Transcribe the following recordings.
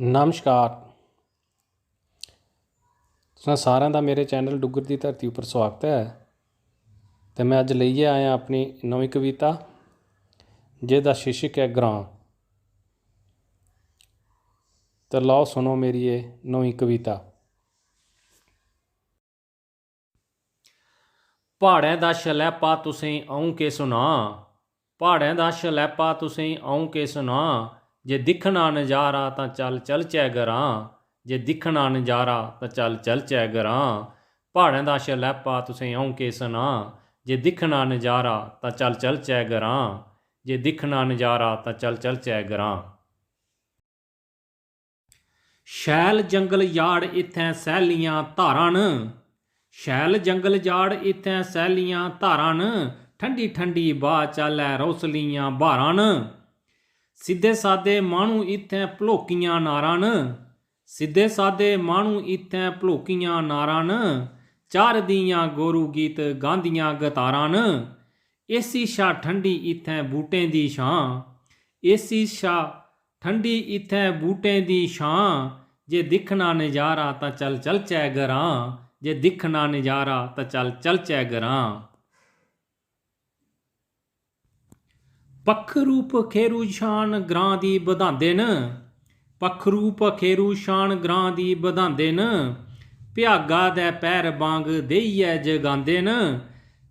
नमस्कार। तुसें सारें दा मेरे चैनल डुग्गर दी धरती उप्पर स्वागत है। ते मैं अज लेइयै आया अपनी नवीं कविता जेह्दा शीर्षक है ग्रां। ते लाओ सुनो मेरी ये नवीं कविता। प्हाड़ें दा शलैपा तुसें अ'ऊं केह् सुनां, प्हाड़ें दा शलैपा तुसें अ'ऊं केह् सुनां, जे दिक्खना नजारा तां चल चलचै ग्रां, जे दिक्खना नजारा तां चल चलचै ग्रां। प्हाड़ें दा शलैपा तुसें अ'ऊं केह् सुनां, जे दिक्खना नजारा तां चल चलचै ग्रां, जे दिक्खना नजारा तां चल चलचै ग्रां। शैल जंगल यार्ड इत्थैं सैल्लियां धारां न, शैल जंगल यार्ड इत्थैं सैल्लियां धारां न, ठंडी ठंडी ब्हा चालै रौसलियां ब्हारां न। सिद्धे सादे माह्नू इत्थैं भलोकियां नारां न, सिद्धे सादे माह्नू इत्थैं भलोकियां नारां न, चार दियां गोरू गीत गांदियां गतारां न। एसी शा ठंडी इत्थैं बूटें दी छां, एसी शा ठंडी इत्थैं बूटें दी छां, जे दिक्खना नजारा तां चल चलचै ग्रां, जे दिक्खना नजारा तां चल चलचै ग्रां। पक्खरू पखेरू शान ग्रां दी बधांदे न, पक्खरू पखेरू शान ग्रां दी बधांदे न, भ्यागा दे पैर बांग देइयै जगांदे न,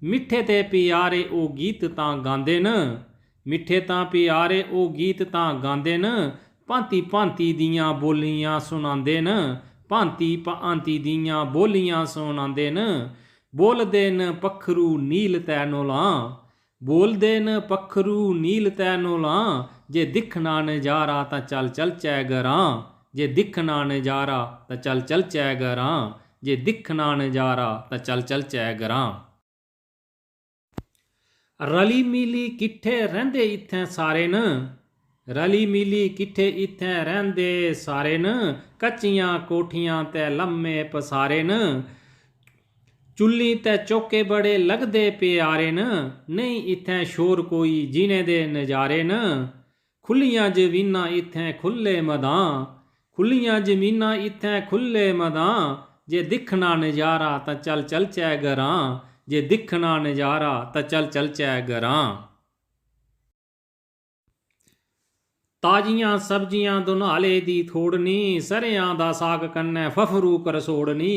मिट्ठे ते प्यारे ओह् गीत तां गांदे न, मिट्ठे तां प्यारे ओह् गीत तां गांदे न, भांति भांति दियां बोलियां सुनांदे न, भांति भांति दियां बोलियां सुनांदे न। बोलदे न पक्खरू नील तै नौलां, बोलदे न पक्खरू नील तै नौलां, जे दिक्खना नजारा तां चल चलचै ग्रां, जे दिक्खना नजारा तां चल चलचै ग्रां, जे दिक्खना नजारा तां चल चलचै ग्रां। रली मिली किट्ठे रैंह्दे इत्थैं सारे न, रली मिली किट्ठे इत्थैं रैंह्दे सारे न, कच्चियां कोठियां ते लम्मे पसारे न, चुल्ली ते चौके बड़े लगदे प्यारे न, नेईं इत्थैं शोर कोई जीने दे नजारे न। खुल्लियां जमीनां इत्थैं खुल्ले मदान, खुल्लियां जमीनां इत्थैं खुल्ले मदान, जे दिक्खना नजारा तां चल चलचै ग्रां, जे दिक्खना नजारा तां चल चलचै ग्रां। ताजियां सब्जियां दुनाले दी थोड़नी, सरेआं दा साग कन्नै फफरू करसोड़नी,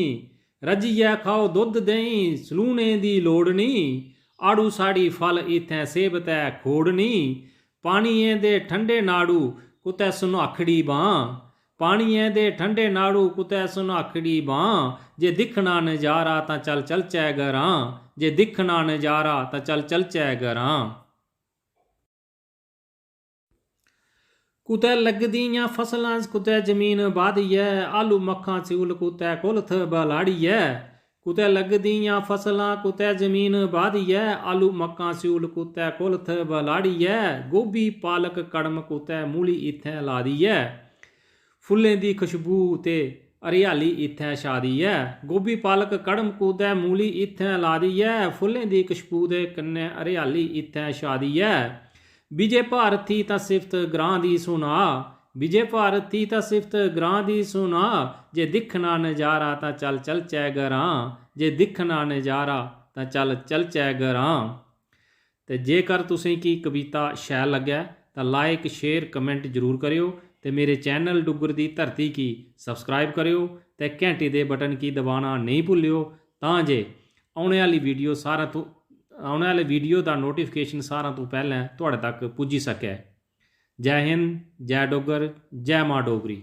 रज्जियै खाओ दुद्ध देहीं सलूने दी लोड़ नी, आड़ू साड़ी फल इत्थैं सेब तै खोड़नी, पानियें दे ठंडे नाड़ू कुतै सुनाखड़ी बां, पानियें दे ठंडे नाड़ू कुतै सुनाखड़ी बां, जे दिक्खना नजारा तां चल चलचै ग्रां, जे दिक्खना नजारा तां चल चलचै ग्रां। कुतै लगदियां फसलां कुतै जमीन बाधी ऐ, आलू मक्खां स्यूल कुतै कुल्थ बलाड़ी ऐ, कुतै लगदियां फसलां कुतै जमीन बाधी ऐ, आलू मक्कां स्यूल कुतै कुल्थ बलाड़ी ऐ, गोभी पालक कड़म कुतै मूली इत्थैं लादी ऐ, फुल्लें दी खुशबू ते हरियाली इत्थैं छादी ऐ, गोभी पालक कड़म कुतै मूली इत्थैं लादी ऐ, फुल्लें दी खुशबू दे कन्नै हरियाली इत्थैं छादी ऐ। विजय भारती तां सिफत ग्रां दी सुना, विजय भारती तां सिफत ग्रां दी सुना, जे दिक्खना नजारा तां चल चलचै ग्रां, जे दिक्खना नजारा तां चल चलचै ग्रां। ते जेकर तुसें की कविता शैल लग्गै तां लाइक शेयर कमेंट जरूर करेओ, ते मेरे चैनल डुग्गर दी धरती की सबसक्राइब करेओ, ते घैंटी दे बटन की दबाना नहीं भुल्लिओ, तां जे औने आह्ली वीडियो सारें तो आने आह्ले वीडियो दा नोटिफिकेशन सारां तो पैह्लें तुहाड़े तक पुज्जी सकै। जै हिंद, जै डुग्गर, जै मां डोगरी।